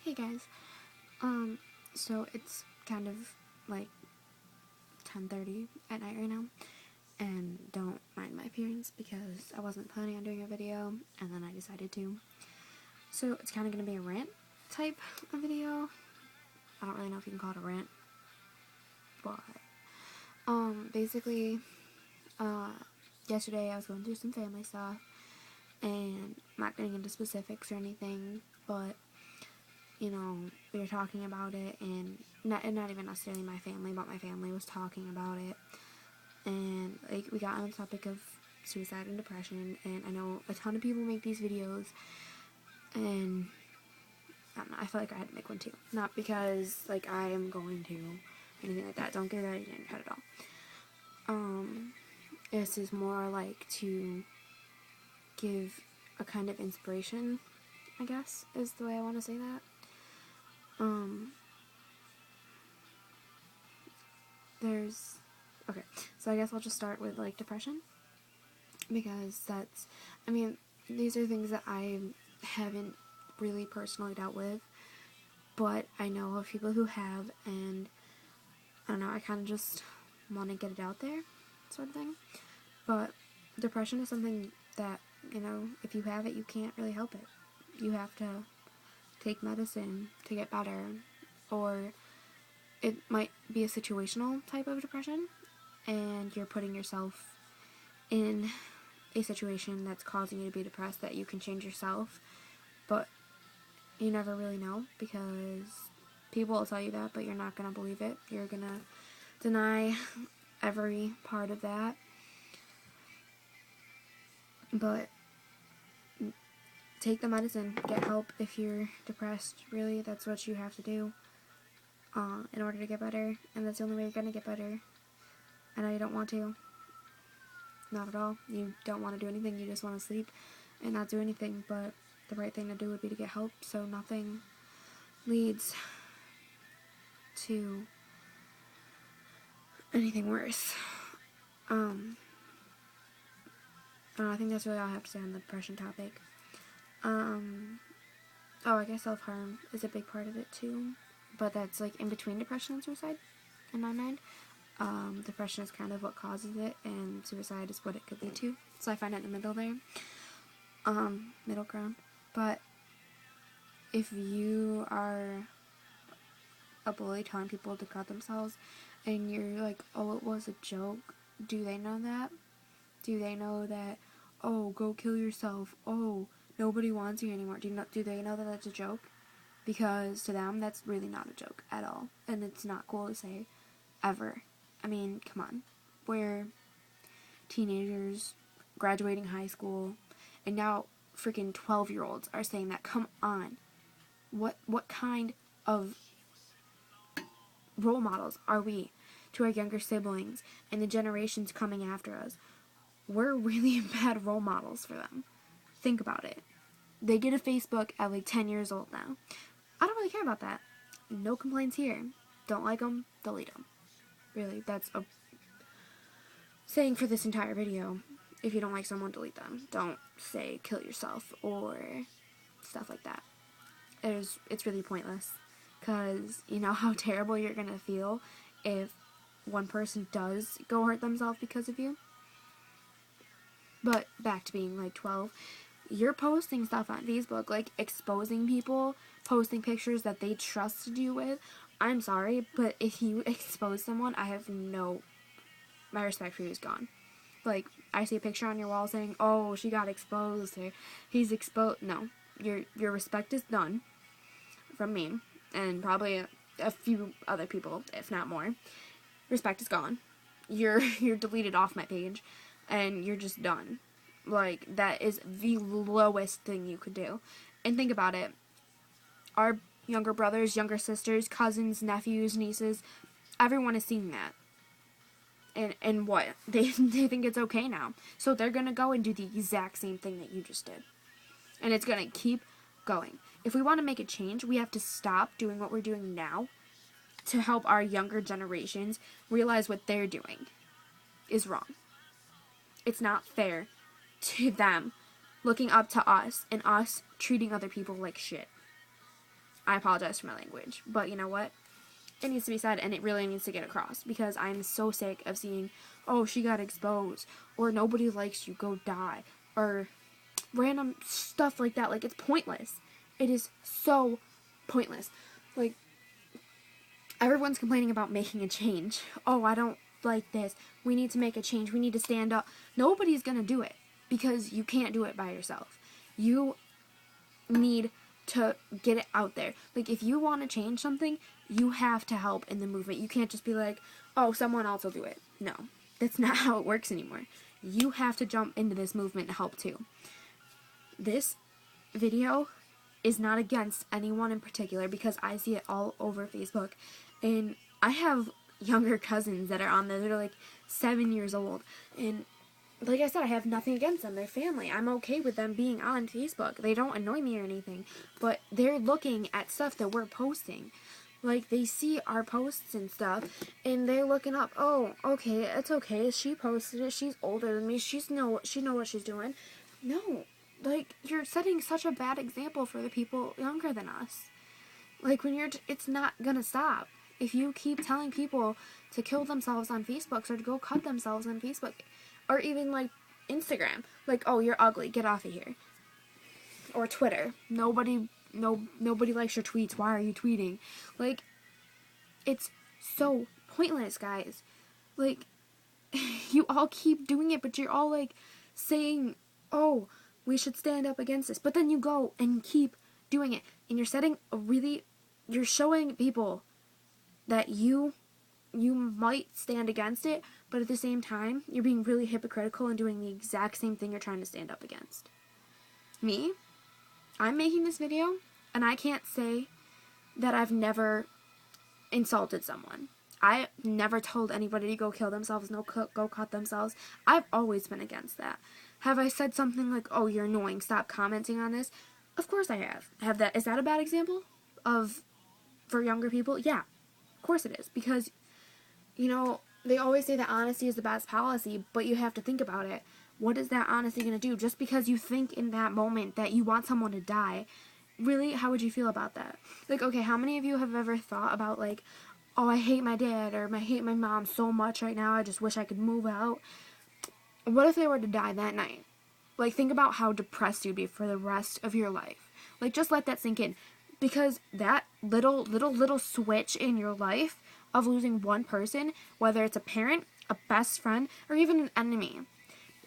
Hey guys, so it's kind of like 10:30 at night right now, and don't mind my appearance because I wasn't planning on doing a video, and then I decided to. So it's kind of going to be a rant type of video. I don't really know if you can call it a rant, but, basically, yesterday I was going through some family stuff, and I'm not getting into specifics or anything, but we were talking about it, and not even necessarily my family, but my family was talking about it, and like we got on the topic of suicide and depression, and I know a ton of people make these videos, and I don't know, I felt like I had to make one too. Not because like I am going to or anything like that. Don't get that in your head at all. This is more like to give a kind of inspiration, I guess, is the way I want to say that. Okay, so I guess I'll just start with like depression, because these are things that I haven't really personally dealt with, but I know of people who have, and I don't know, I kind of just want to get it out there, sort of thing. But depression is something that, if you have it, you can't really help it. You have to take medicine to get better, or it might be a situational type of depression, and you're putting yourself in a situation that's causing you to be depressed that you can change yourself, but you never really know, because people will tell you that, but you're not going to believe it. You're going to deny every part of that. But take the medicine, get help if you're depressed. Really, that's what you have to do in order to get better, and that's the only way you're going to get better. I know you don't want to. Not at all. You don't want to do anything. You just want to sleep and not do anything, but the right thing to do would be to get help, so nothing leads to anything worse. I think that's really all I have to say on the depression topic. I guess self-harm is a big part of it too, but that's like in between depression and suicide, in my mind. Depression is kind of what causes it, and suicide is what it could lead to. So I find it in the middle there, middle ground. But if you are a bully telling people to cut themselves, and you're like, oh, it was a joke, do they know that? Do they know that, oh, go kill yourself, oh, nobody wants you anymore? Do they know that that's a joke? Because to them, that's really not a joke at all, and it's not cool to say, ever. I mean, come on. We're teenagers, graduating high school, and now freaking 12-year-olds are saying that. Come on. What kind of role models are we to our younger siblings and the generations coming after us? We're really bad role models for them. Think about it. They get a Facebook at like 10 years old now. I don't really care about that. No complaints here. Don't like them, delete them. Really, that's a saying for this entire video. If you don't like someone, delete them. Don't say kill yourself or stuff like that. It's really pointless, because you know how terrible you're gonna feel if one person does go hurt themselves because of you. But back to being like 12, you're posting stuff on Facebook, like exposing people, posting pictures that they trusted you with. I'm sorry, but if you expose someone, my respect for you is gone. Like, I see a picture on your wall saying, oh, she got exposed, or he's exposed. No, your respect is done from me, and probably a few other people, if not more. Respect is gone. You're deleted off my page, and you're just done. Like, that is the lowest thing you could do. And think about it. Our younger brothers, younger sisters, cousins, nephews, nieces, everyone is seeing that. And what? They think it's okay now. So they're going to go and do the exact same thing that you just did. And it's going to keep going. If we want to make a change, we have to stop doing what we're doing now to help our younger generations realize what they're doing is wrong. It's not fair to them looking up to us and us treating other people like shit. I apologize for my language, but you know what? It needs to be said, and it really needs to get across, because I'm so sick of seeing, oh, she got exposed, or nobody likes you, go die, or random stuff like that. Like, it's pointless. It is so pointless. Like, everyone's complaining about making a change. Oh, I don't like this. We need to make a change. We need to stand up. Nobody's gonna do it, because you can't do it by yourself. You need to get it out there. Like, if you want to change something, you have to help in the movement. You can't just be like, oh, someone else will do it. No, that's not how it works anymore. You have to jump into this movement and help too. This video is not against anyone in particular, because I see it all over Facebook, and I have younger cousins that are on there that are like 7 years old, and like I said, I have nothing against them. They're family. I'm okay with them being on Facebook. They don't annoy me or anything. But they're looking at stuff that we're posting. Like, they see our posts and stuff, and they're looking up, oh, okay, it's okay. She posted it. She's older than me. She know what she's doing. No. Like, you're setting such a bad example for the people younger than us. Like, it's not gonna stop. If you keep telling people to kill themselves on Facebook or to go cut themselves on Facebook, or even, like, Instagram. Like, oh, you're ugly. Get off of here. Or Twitter. Nobody likes your tweets. Why are you tweeting? Like, it's so pointless, guys. Like, you all keep doing it, but you're all, like, saying, oh, we should stand up against this. But then you go and keep doing it. And you're showing people that you might stand against it, but at the same time, you're being really hypocritical and doing the exact same thing you're trying to stand up against. Me, I'm making this video, and I can't say that I've never insulted someone. I never told anybody to go kill themselves, go cut themselves. I've always been against that. Have I said something like, oh, you're annoying, stop commenting on this? Of course I have. Is that a bad example for younger people? Yeah, of course it is, because they always say that honesty is the best policy, but you have to think about it. What is that honesty going to do? Just because you think in that moment that you want someone to die, really, how would you feel about that? Like, okay, how many of you have ever thought about, like, oh, I hate my dad, or I hate my mom so much right now, I just wish I could move out? What if they were to die that night? Like, think about how depressed you'd be for the rest of your life. Like, just let that sink in. Because that little switch in your life of losing one person, whether it's a parent, a best friend, or even an enemy,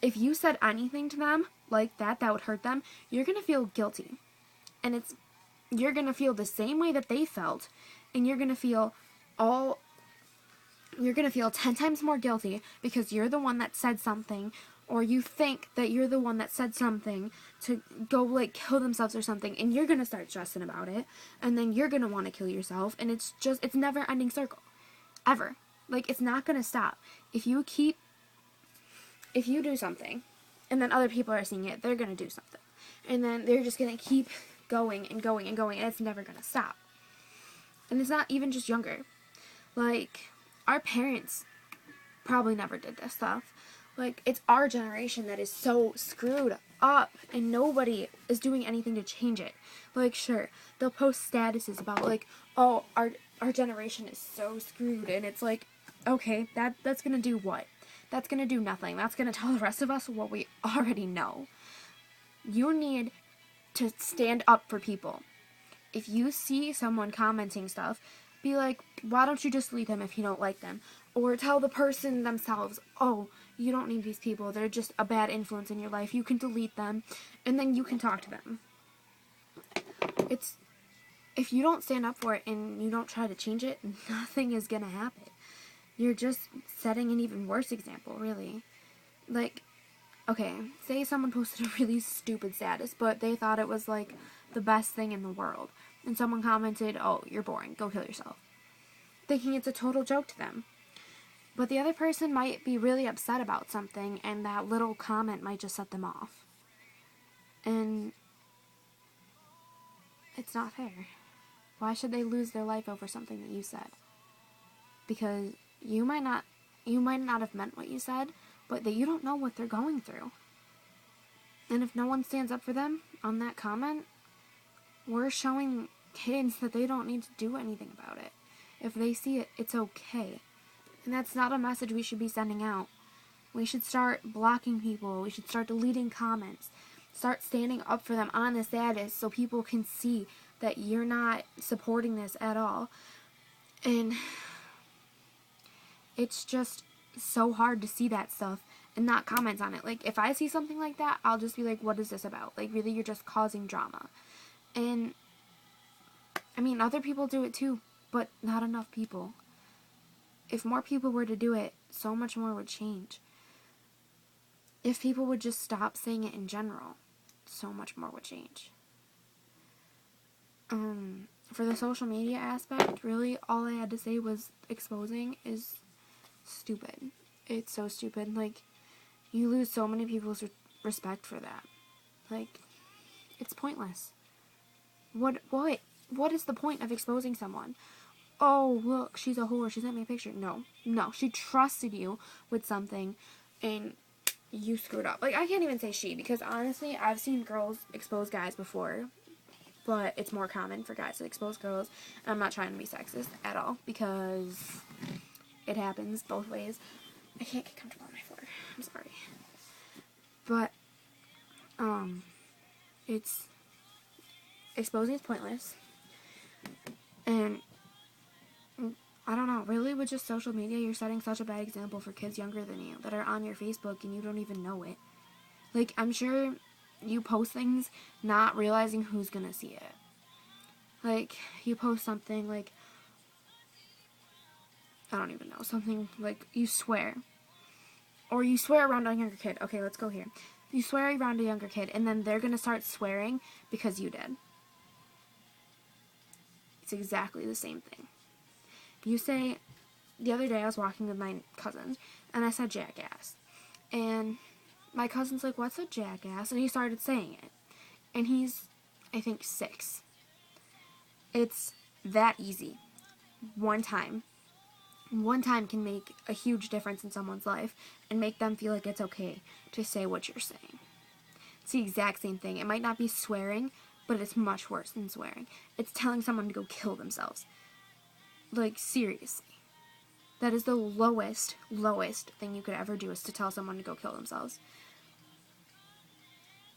if you said anything to them like that would hurt them, you're going to feel guilty. And you're going to feel the same way that they felt, and you're going to feel 10 times more guilty because you're the one that said something, or you think that you're the one that said something to go, like, kill themselves or something, and you're going to start stressing about it, and then you're going to want to kill yourself, and it's never-ending circle. Ever. Like, it's not going to stop. If you do something, and then other people are seeing it, they're going to do something. And then they're just going to keep going and going and going, and it's never going to stop. And it's not even just younger. Like, our parents probably never did this stuff. Like, it's our generation that is so screwed up, and nobody is doing anything to change it. Like, sure, they'll post statuses about, like, oh, our generation is so screwed, and it's like, okay, that's gonna do what? That's gonna do nothing. That's gonna tell the rest of us what we already know. You need to stand up for people. If you see someone commenting stuff, be like, why don't you just delete them if you don't like them? Or tell the person themselves, oh, you don't need these people. They're just a bad influence in your life. You can delete them, and then you can talk to them. If you don't stand up for it and you don't try to change it, nothing is going to happen. You're just setting an even worse example, really. Like, okay, say someone posted a really stupid status, but they thought it was, like, the best thing in the world. And someone commented, oh, you're boring, go kill yourself. Thinking it's a total joke to them. But the other person might be really upset about something, and that little comment might just set them off. And it's not fair. Why should they lose their life over something that you said? Because you might not have meant what you said, but that you don't know what they're going through. And if no one stands up for them on that comment, we're showing kids that they don't need to do anything about it. If they see it, it's okay. And that's not a message we should be sending out. We should start blocking people. We should start deleting comments. Start standing up for them on the status so people can see that you're not supporting this at all. And it's just so hard to see that stuff and not comment on it. Like, if I see something like that, I'll just be like, what is this about? Like, really, you're just causing drama. And, I mean, other people do it too, but not enough people. If more people were to do it, so much more would change. If people would just stop saying it in general, so much more would change. For the social media aspect, really, all I had to say was exposing is stupid. It's so stupid. Like, you lose so many people's respect for that. Like, it's pointless. What is the point of exposing someone? Oh, look, she's a whore. She sent me a picture. No. She trusted you with something, and you screwed up. Like, I can't even say she, because honestly, I've seen girls expose guys before, but it's more common for guys to expose girls. And I'm not trying to be sexist at all, because it happens both ways. I can't get comfortable on my floor. I'm sorry. But, it's, exposing is pointless. And, I don't know, really with just social media, you're setting such a bad example for kids younger than you that are on your Facebook and you don't even know it. Like, I'm sure you post things not realizing who's gonna see it. Like, you post something like, I don't even know, something like you swear. Or you swear around a younger kid. Okay, let's go here. You swear around a younger kid, and then they're gonna start swearing because you did. It's exactly the same thing. You say, the other day I was walking with my cousins, and I said jackass. And my cousin's like, what's a jackass? And he started saying it. And he's, I think, 6. It's that easy. One time can make a huge difference in someone's life and make them feel like it's okay to say what you're saying. It's the exact same thing. It might not be swearing, but it's much worse than swearing. It's telling someone to go kill themselves. Like, seriously. That is the lowest thing you could ever do, is to tell someone to go kill themselves.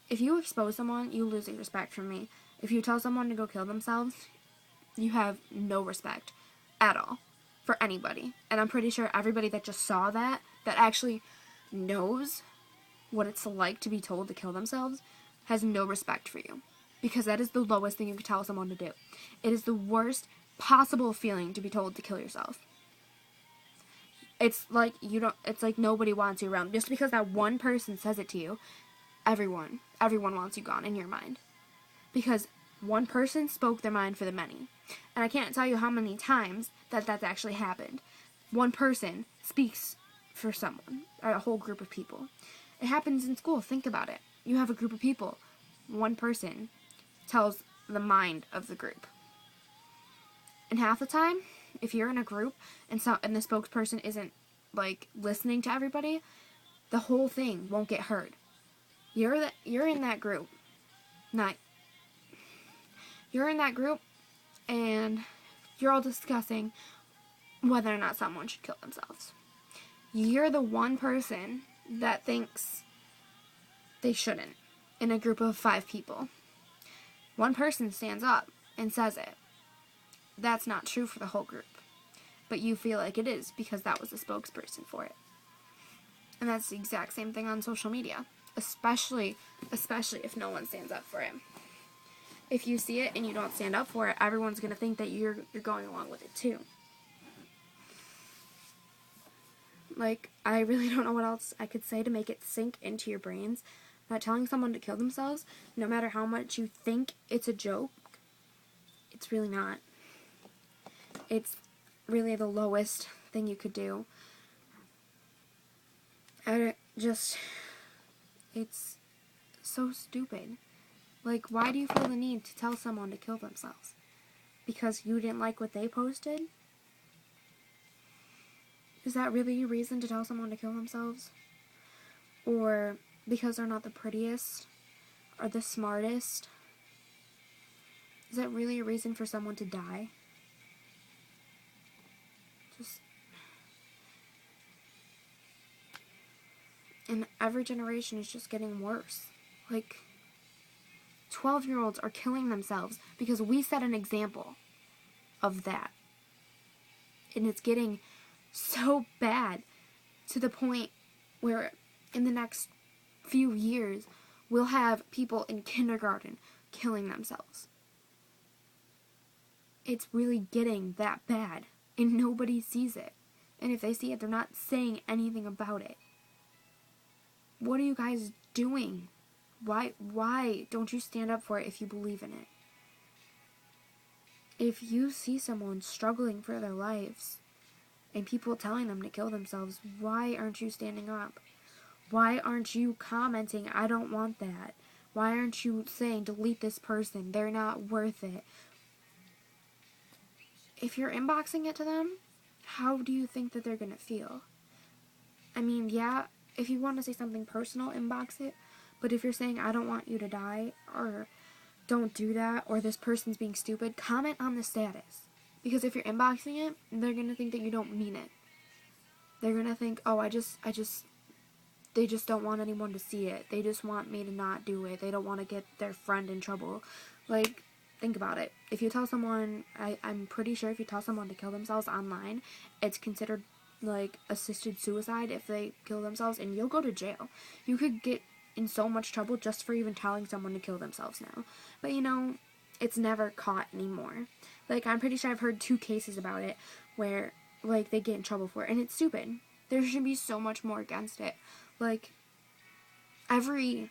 If you expose someone, you lose your respect from me. If you tell someone to go kill themselves, you have no respect at all for anybody. And I'm pretty sure everybody that just saw that actually knows what it's like to be told to kill themselves, has no respect for you. Because that is the lowest thing you could tell someone to do. It is the worst possible feeling to be told to kill yourself. It's like nobody wants you around. Just because that one person says it to you, everyone wants you gone in your mind. Because one person spoke their mind for the many. And I can't tell you how many times that's actually happened. One person speaks for someone, or a whole group of people. It happens in school. Think about it. You have a group of people. One person tells the mind of the group. And half the time, if you're in a group and the spokesperson isn't, like, listening to everybody, the whole thing won't get heard. You're in that group. You're in that group, and you're all discussing whether or not someone should kill themselves. You're the one person that thinks they shouldn't in a group of 5 people. One person stands up and says it. That's not true for the whole group. But you feel like it is because that was the spokesperson for it. And that's the exact same thing on social media. Especially if no one stands up for it. If you see it and you don't stand up for it, everyone's going to think that you're going along with it too. Like, I really don't know what else I could say to make it sink into your brains that telling someone to kill themselves, no matter how much you think it's a joke, it's really not. It's really the lowest thing you could do. It's so stupid. Like, why do you feel the need to tell someone to kill themselves? Because you didn't like what they posted? Is that really a reason to tell someone to kill themselves? Or because they're not the prettiest or the smartest? Is that really a reason for someone to die? Just... And every generation is just getting worse. Like, 12-year-olds are killing themselves because we set an example of that. And it's getting so bad to the point where in the next few years, we'll have people in kindergarten killing themselves. It's really getting that bad, and nobody sees it. And if they see it, they're not saying anything about it. What are you guys doing? Why don't you stand up for it if you believe in it? If you see someone struggling for their lives and people telling them to kill themselves, why aren't you standing up? Why aren't you commenting, I don't want that? Why aren't you saying, delete this person, they're not worth it? If you're inboxing it to them, how do you think that they're going to feel? I mean, yeah, if you want to say something personal, inbox it. But if you're saying, I don't want you to die, or don't do that, or this person's being stupid, comment on the status. Because if you're inboxing it, they're going to think that you don't mean it. They're going to think, oh, they just don't want anyone to see it. They just want me to not do it. They don't want to get their friend in trouble. Like, think about it. If you tell someone, I'm pretty sure if you tell someone to kill themselves online, it's considered like assisted suicide if they kill themselves, and you'll go to jail. You could get in so much trouble just for even telling someone to kill themselves now. But you know, it's never caught anymore. Like, I'm pretty sure I've heard 2 cases about it where like they get in trouble for it, and it's stupid. There should be so much more against it. Like, every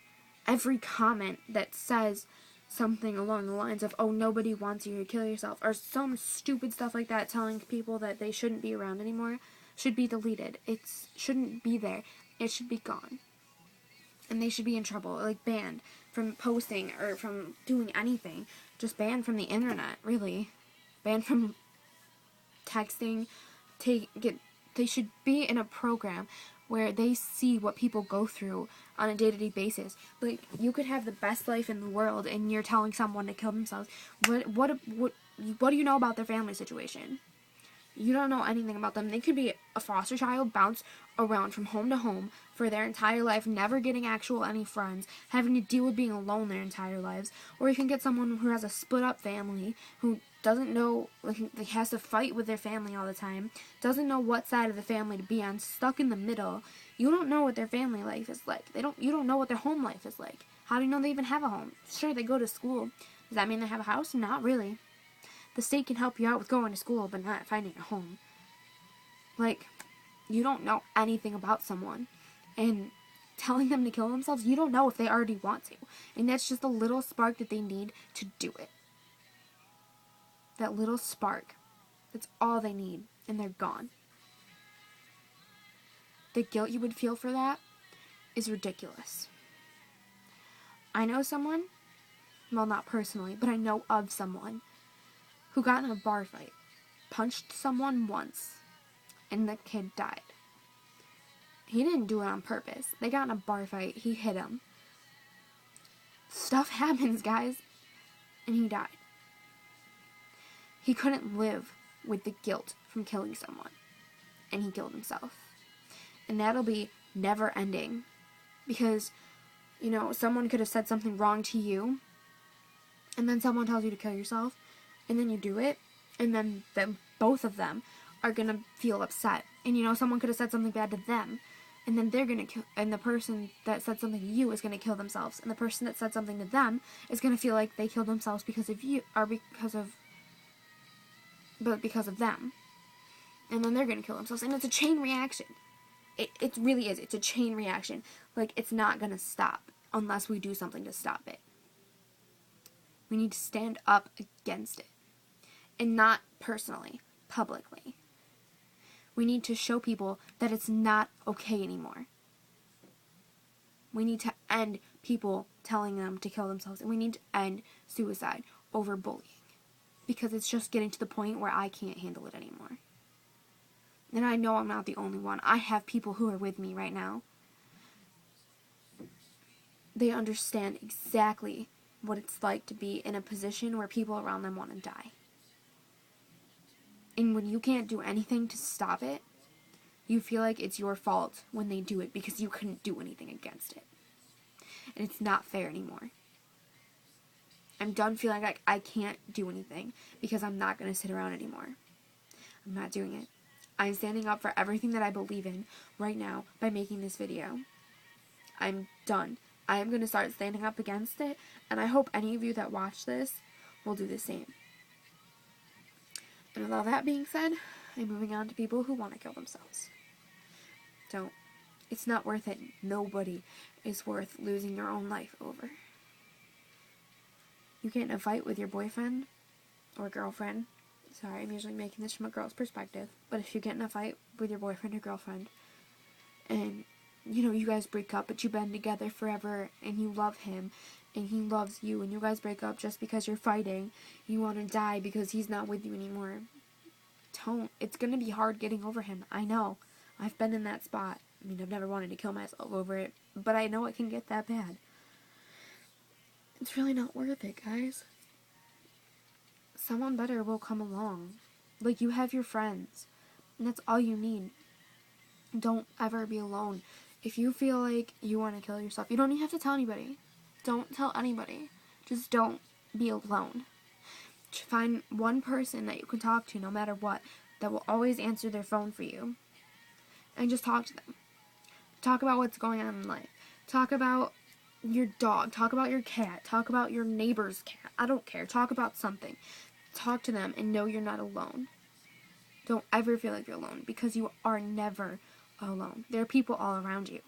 comment that says something along the lines of, oh, nobody wants you to kill yourself, or some stupid stuff like that, telling people that they shouldn't be around anymore, should be deleted. It shouldn't be there. It should be gone. And they should be in trouble, like banned from posting or from doing anything. Just banned from the internet, really. Banned from texting. They should be in a program where they see what people go through on a day-to-day basis. Like, you could have the best life in the world and you're telling someone to kill themselves. What do you know about their family situation? You don't know anything about them. They could be a foster child, bounce around from home to home for their entire life, never getting any friends, having to deal with being alone their entire lives. Or you can get someone who has a split-up family, who doesn't know, like, has to fight with their family all the time, doesn't know what side of the family to be on, stuck in the middle. You don't know what their family life is like. You don't know what their home life is like. How do you know they even have a home? Sure, they go to school. Does that mean they have a house? Not really. The state can help you out with going to school, but not finding a home. Like, you don't know anything about someone. And telling them to kill themselves, you don't know if they already want to. And that's just a little spark that they need to do it. That little spark. That's all they need. And they're gone. The guilt you would feel for that is ridiculous. I know someone, well, not personally, but I know of someone who got in a bar fight, punched someone once, and the kid died. He didn't do it on purpose. They got in a bar fight. He hit him. Stuff happens, guys. And he died. He couldn't live with the guilt from killing someone. And he killed himself. And that'll be never ending. Because, you know, someone could have said something wrong to you, and then someone tells you to kill yourself, and then you do it, and then both of them are going to feel upset. And, you know, someone could have said something bad to them, and then they're going to kill, and the person that said something to you is going to kill themselves, and the person that said something to them is going to feel like they killed themselves because of you, or because of them. And then they're going to kill themselves, and it's a chain reaction. It really is. It's a chain reaction. Like, it's not going to stop unless we do something to stop it. We need to stand up against it. And not personally, publicly. We need to show people that it's not okay anymore. We need to end people telling them to kill themselves. And we need to end suicide over bullying. Because it's just getting to the point where I can't handle it anymore. And I know I'm not the only one. I have people who are with me right now. They understand exactly what it's like to be in a position where people around them want to die. And when you can't do anything to stop it, you feel like it's your fault when they do it because you couldn't do anything against it. And it's not fair anymore. I'm done feeling like I can't do anything because I'm not going to sit around anymore. I'm not doing it. I'm standing up for everything that I believe in right now by making this video. I'm done. I am going to start standing up against it, and I hope any of you that watch this will do the same. And with all that being said, I'm moving on to people who want to kill themselves. Don't. It's not worth it. Nobody is worth losing your own life over. You get in a fight with your boyfriend or girlfriend. Sorry, I'm usually making this from a girl's perspective. But if you get in a fight with your boyfriend or girlfriend and, you guys break up, but you've been together forever and you love him and he loves you and you guys break up just because you're fighting, you want to die because he's not with you anymore. Don't. It's going to be hard getting over him. I know. I've been in that spot. I mean, I've never wanted to kill myself over it, but I know it can get that bad. It's really not worth it, guys. Someone better will come along. Like, you have your friends, and that's all you need. Don't ever be alone. If you feel like you want to kill yourself, you don't even have to tell anybody. Don't tell anybody. Just don't be alone. Find one person that you can talk to no matter what, that will always answer their phone for you. And just talk to them. Talk about what's going on in life. Talk about your dog. Talk about your cat. Talk about your neighbor's cat. I don't care. Talk about something. Talk to them and know you're not alone. Don't ever feel like you're alone, because you are never alone. There are people all around you.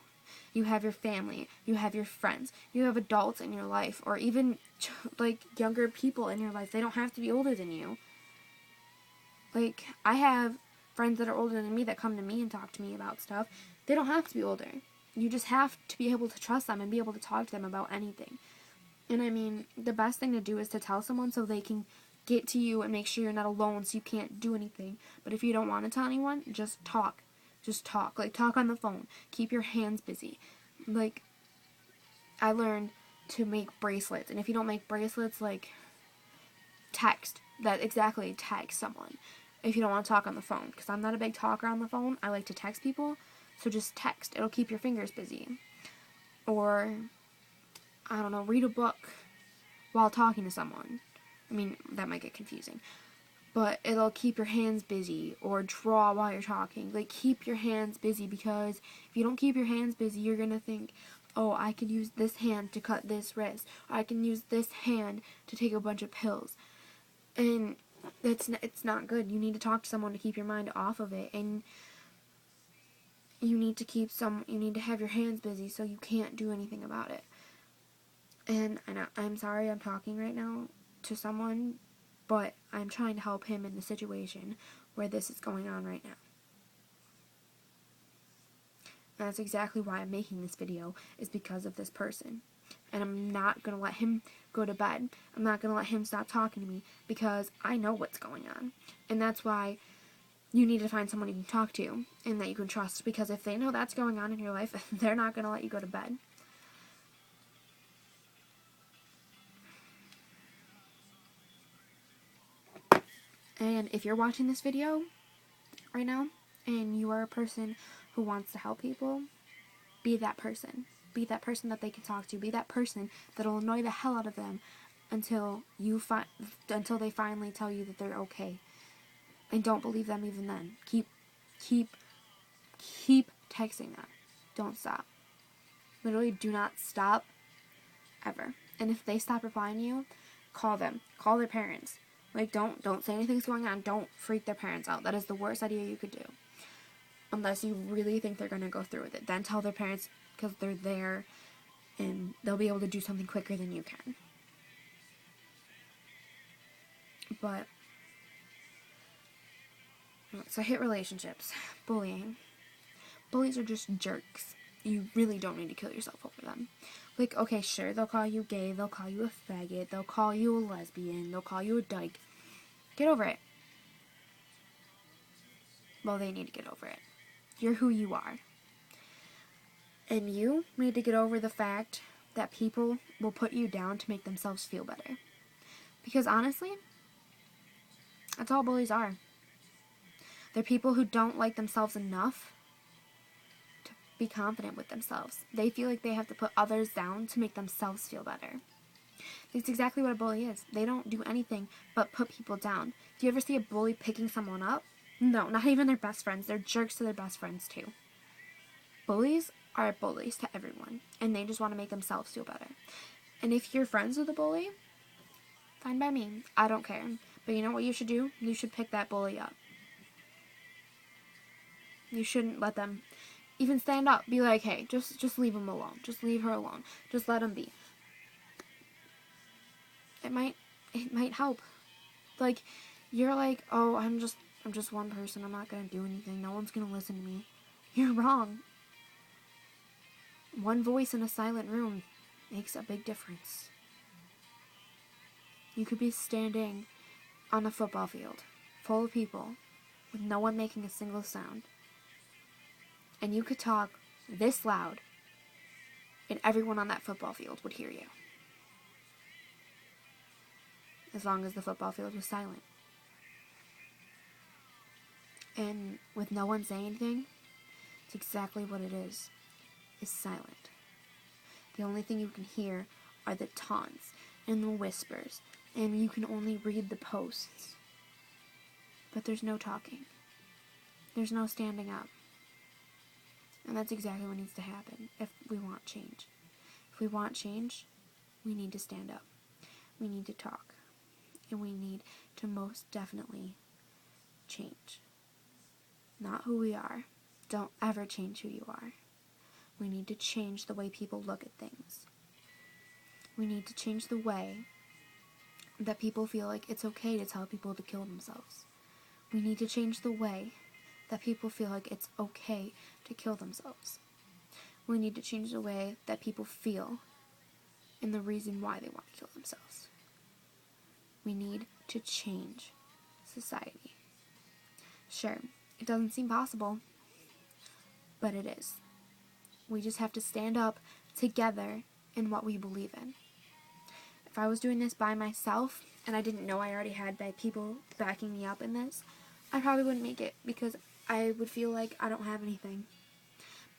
You have your family. You have your friends. You have adults in your life, or even like younger people in your life. They don't have to be older than you. Like, I have friends that are older than me that come to me and talk to me about stuff. They don't have to be older. You just have to be able to trust them and be able to talk to them about anything. And I mean, the best thing to do is to tell someone so they can get to you and make sure you're not alone so you can't do anything. But if you don't want to tell anyone, just talk. Just talk. Like, talk on the phone. Keep your hands busy. Like, I learned to make bracelets. And if you don't make bracelets, like, text. Text someone. If you don't want to talk on the phone. Because I'm not a big talker on the phone. I like to text people. So just text. It'll keep your fingers busy. Or, I don't know, read a book while talking to someone. I mean, that might get confusing. But it'll keep your hands busy. Or draw while you're talking. Like, keep your hands busy, because if you don't keep your hands busy, you're going to think, oh, I could use this hand to cut this wrist. Or I can use this hand to take a bunch of pills. And it's not good. You need to talk to someone to keep your mind off of it. And you need to have your hands busy so you can't do anything about it. And I'm sorry I'm talking right now to someone, but I'm trying to help him in the situation where this is going on right now. And that's exactly why I'm making this video, is because of this person. And I'm not going to let him go to bed. I'm not going to let him stop talking to me, because I know what's going on. And that's why you need to find someone you can talk to and that you can trust, because if they know that's going on in your life, they're not going to let you go to bed. And if you're watching this video right now and you are a person who wants to help people, be that person. Be that person that they can talk to. Be that person that'll annoy the hell out of them until they finally tell you that they're okay. And don't believe them even then. Keep texting them. Don't stop. Literally do not stop ever. And if they stop replying to you, call them. Call their parents. Like, don't say anything's going on. Don't freak their parents out. That is the worst idea you could do. Unless you really think they're going to go through with it. Then tell their parents, because they're there and they'll be able to do something quicker than you can. But, so hit relationships. Bullying. Bullies are just jerks. You really don't need to kill yourself over them. Like, okay, sure, they'll call you gay, they'll call you a faggot, they'll call you a lesbian, they'll call you a dyke. Get over it. Well, they need to get over it. You're who you are. And you need to get over the fact that people will put you down to make themselves feel better. Because honestly, that's all bullies are. They're people who don't like themselves enough to be confident with themselves. They feel like they have to put others down to make themselves feel better. That's exactly what a bully is. They don't do anything but put people down. Do you ever see a bully picking someone up? No, not even their best friends. They're jerks to their best friends too. Bullies are bullies to everyone, and they just want to make themselves feel better. And if you're friends with a bully, fine by me. I don't care. But you know what you should do? You should pick that bully up. You shouldn't let them even stand up. Be like, hey, just leave him alone. Just leave her alone. Just let him be. It might help. Like, you're like, oh, I'm just one person. I'm not gonna do anything. No one's gonna listen to me. You're wrong. One voice in a silent room makes a big difference. You could be standing on a football field full of people with no one making a single sound. And you could talk this loud and everyone on that football field would hear you. As long as the football field was silent. And with no one saying anything, it's exactly what it is silent. The only thing you can hear are the taunts and the whispers, and you can only read the posts. But there's no talking. There's no standing up. And that's exactly what needs to happen if we want change. If we want change, we need to stand up. We need to talk. And we need to most definitely change. Not who we are. Don't ever change who you are. We need to change the way people look at things. We need to change the way that people feel like it's okay to tell people to kill themselves. We need to change the way that people feel like it's okay to kill themselves. We need to change the way that people feel and the reason why they want to kill themselves. We need to change society. Sure, it doesn't seem possible, but it is. We just have to stand up together in what we believe in. If I was doing this by myself, and I didn't know I already had people backing me up in this, I probably wouldn't make it because I would feel like I don't have anything.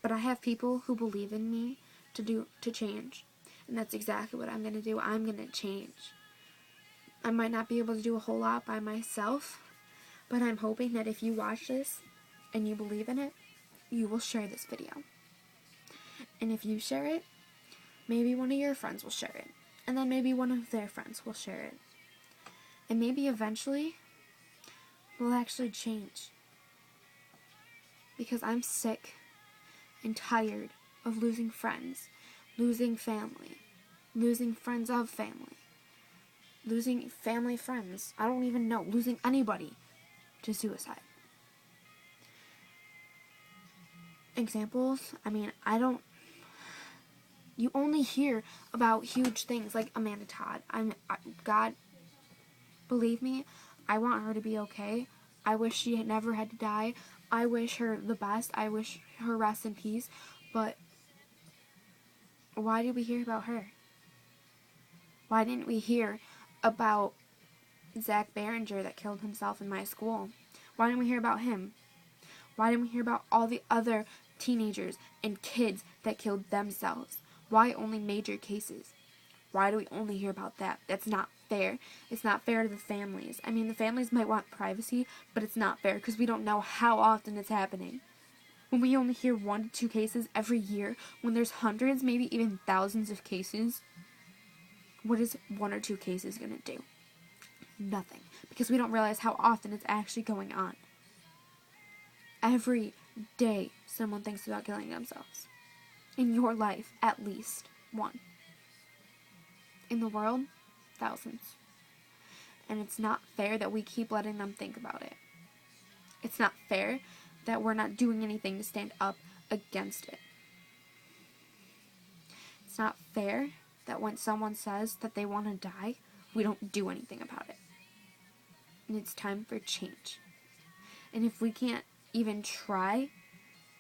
But I have people who believe in me to change. And that's exactly what I'm going to do. I'm going to change. I might not be able to do a whole lot by myself, but I'm hoping that if you watch this and you believe in it, you will share this video. And if you share it, maybe one of your friends will share it. And then maybe one of their friends will share it. And maybe eventually, we'll actually change. Because I'm sick and tired of losing friends, losing family, losing friends of family, losing family friends. I don't even know. Losing anybody to suicide. Examples, you only hear about huge things like Amanda Todd. God, believe me, I want her to be okay. I wish she had never had to die. I wish her the best. I wish her rest in peace. But why did we hear about her? Why didn't we hear about Zach Barringer that killed himself in my school? Why didn't we hear about him? Why didn't we hear about all the other teenagers and kids that killed themselves? Why only major cases? Why do we only hear about that? That's not fair. It's not fair to the families. The families might want privacy, but it's not fair because we don't know how often it's happening. When we only hear 1 to 2 cases every year, when there's hundreds, maybe even thousands of cases, what is 1 or 2 cases going to do? Nothing. Because we don't realize how often it's actually going on. Every day, someone thinks about killing themselves. In your life, at least 1. In the world, thousands. And it's not fair that we keep letting them think about it. It's not fair that we're not doing anything to stand up against it. It's not fair that when someone says that they want to die, we don't do anything about it. And it's time for change. And if we can't even try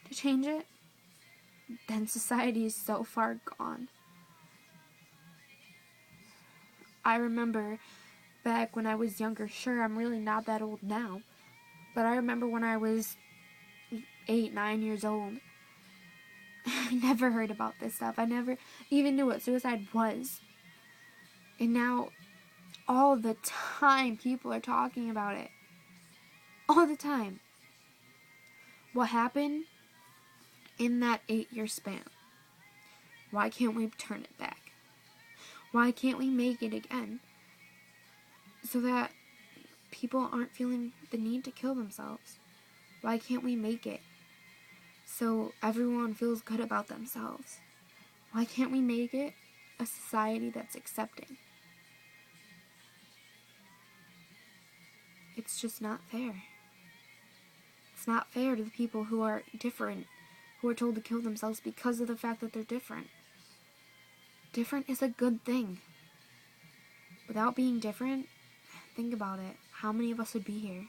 to change it, then society is so far gone. I remember back when I was younger. Sure, I'm really not that old now, but I remember when I was 8, 9 years old. I never heard about this stuff. I never even knew what suicide was. And now, all the time, people are talking about it. All the time. What happened in that 8-year span? Why can't we turn it back? Why can't we make it again? So that people aren't feeling the need to kill themselves. Why can't we make it so everyone feels good about themselves? Why can't we make it a society that's accepting? It's just not fair. It's not fair to the people who are different, who are told to kill themselves because of the fact that they're different. Different is a good thing. Without being different, think about it. How many of us would be here?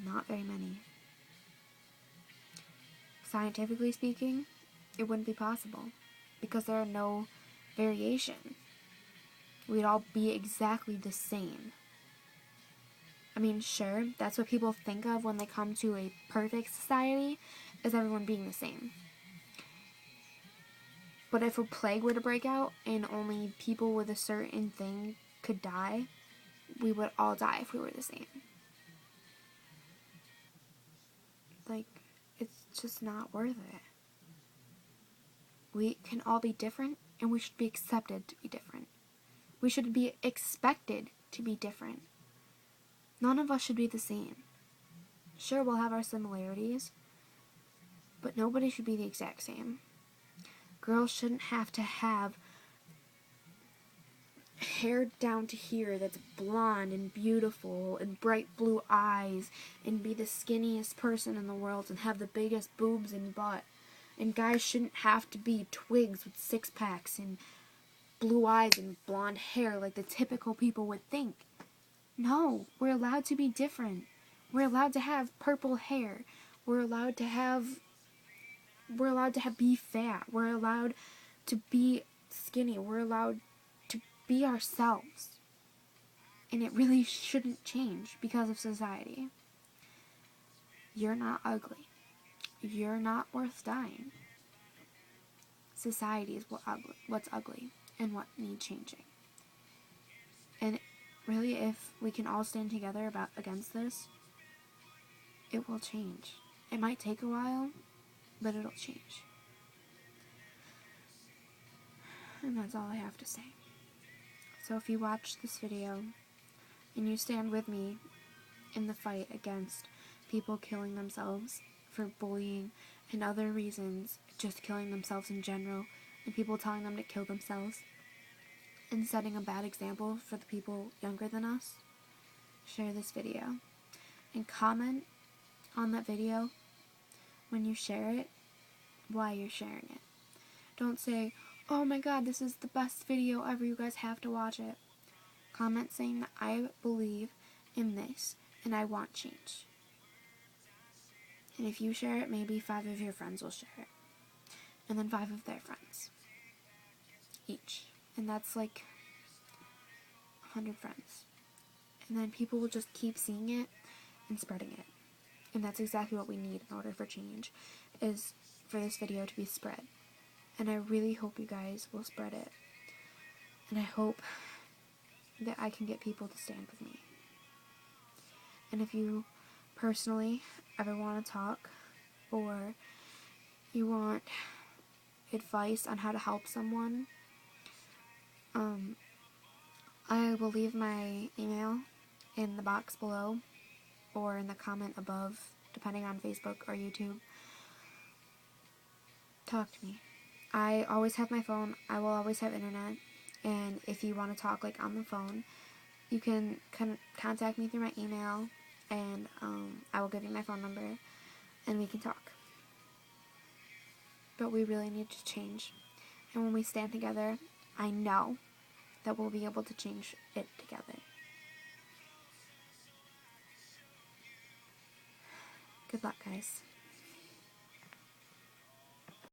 Not very many. Scientifically speaking, it wouldn't be possible because there are no variation. We'd all be exactly the same. I mean, sure, that's what people think of when they come to a perfect society, is everyone being the same. But if a plague were to break out and only people with a certain thing could die, we would all die if we were the same. Like, it's just not worth it. We can all be different, and we should be accepted to be different. We should be expected to be different. None of us should be the same. Sure, we'll have our similarities, but nobody should be the exact same. Girls shouldn't have to have hair down to here that's blonde and beautiful and bright blue eyes and be the skinniest person in the world and have the biggest boobs and butt. And guys shouldn't have to be twigs with six-packs and blue eyes and blonde hair like the typical people would think. No, we're allowed to be different. We're allowed to have purple hair. We're allowed to be fat. We're allowed to be skinny. We're allowed to be ourselves. And it really shouldn't change because of society. You're not ugly. You're not worth dying. Society is what's ugly and what needs changing. And really, if we can all stand together against this, it will change. It might take a while, but it'll change. And that's all I have to say. So if you watch this video and you stand with me in the fight against people killing themselves for bullying and other reasons, just killing themselves in general, and people telling them to kill themselves, and setting a bad example for the people younger than us, share this video. And comment on that video when you share it, why you're sharing it. Don't say, oh my god, this is the best video ever, you guys have to watch it. Comment saying that I believe in this and I want change. And if you share it, maybe 5 of your friends will share it. And then 5 of their friends. Each. And that's like 100 friends. And then people will just keep seeing it and spreading it. And that's exactly what we need in order for change, is for this video to be spread. And I really hope you guys will spread it. And I hope that I can get people to stand with me. And if you personally ever want to talk, or you want advice on how to help someone, I will leave my email in the box below or in the comment above, depending on Facebook or YouTube. Talk to me. I always have my phone. I will always have internet. And if you want to talk like on the phone, you can contact me through my email, and I will give you my phone number, and we can talk. But we really need to change. And when we stand together, I know that we'll be able to change it together. Good luck, guys.